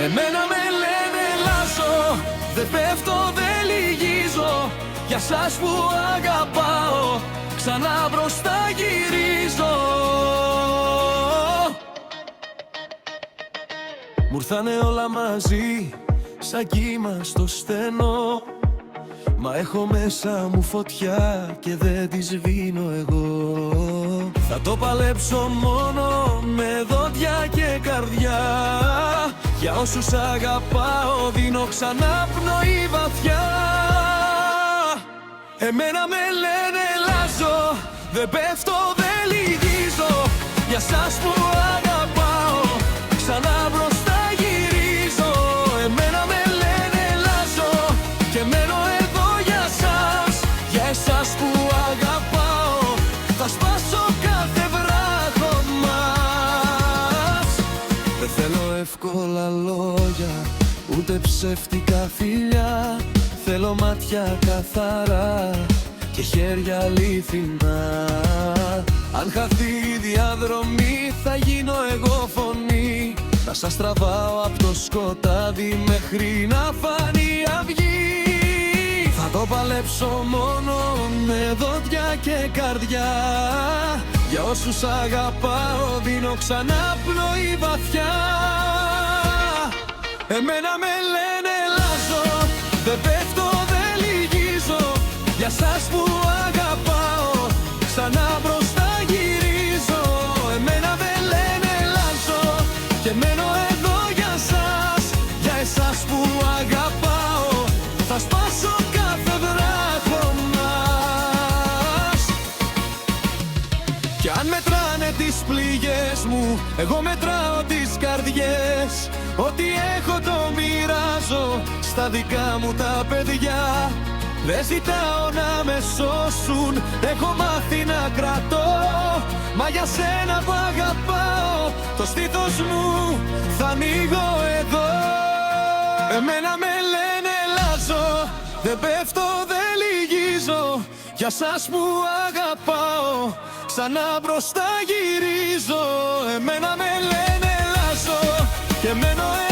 Εμένα με λένε Λάζω, δεν πέφτω, δεν λυγίζω. Για σας που αγαπάω, ξανά μπροστά γυρίζω. Μου ήρθανε όλα μαζί, σαν κύμα στο στενό. Μα έχω μέσα μου φωτιά και δεν τη σβήνω εγώ. Θα το παλέψω μόνο με δόντια και καρδιά. Για όσους αγαπάω δίνω ξανά πνοή βαθιά. Εμένα με λένε Λάζω, δεν πέφτω, δεν λυγίζω. Για σας που αγαπάω, ξανά μπροστά γυρίζω. Εμένα με λένε Λάζω και μένω εδώ για σας. Για εσάς που αγαπάω, θα σπάσω κάθε βράχο μας. Δεν θέλω εύκολα λόγια, ούτε ψεύτικα φιλιά. Θέλω μάτια καθαρά και χέρια αληθινά. Αν χαθεί η διαδρομή θα γίνω εγώ φωνή. Θα σας τραβάω από το σκοτάδι μέχρι να φανεί η αυγή. Θα το παλέψω μόνο με δόντια και καρδιά. Για όσους αγαπάω δίνω ξανά πνοή βαθιά. Εμένα με λένε Λάζω, δεν πέφτω, δεν λυγίζω. Για σας που αγαπάω, ξανά μπροστά γυρίζω. Εμένα με λένε Λάζω και μένω εδώ για σας. Για εσάς που αγαπάω, θα σπάσω κάθε βράχο μας. Κι αν μετράνε τις πληγές μου, εγώ μετράω τις καρδιές. Ό,τι έχω το μοιράζω στα δικά μου τα παιδιά. Δεν ζητάω να με σώσουν, έχω μάθει να κρατώ. Μα για σένα που αγαπάω, το στήθος μου θα ανοίγω εδώ. Εμένα με λένε Λάζω, δεν πέφτω, δεν λυγίζω. Για σας που αγαπάω, ξανά μπροστά γυρίζω. Εμένα με λένε Λάζω και μένω εδώ.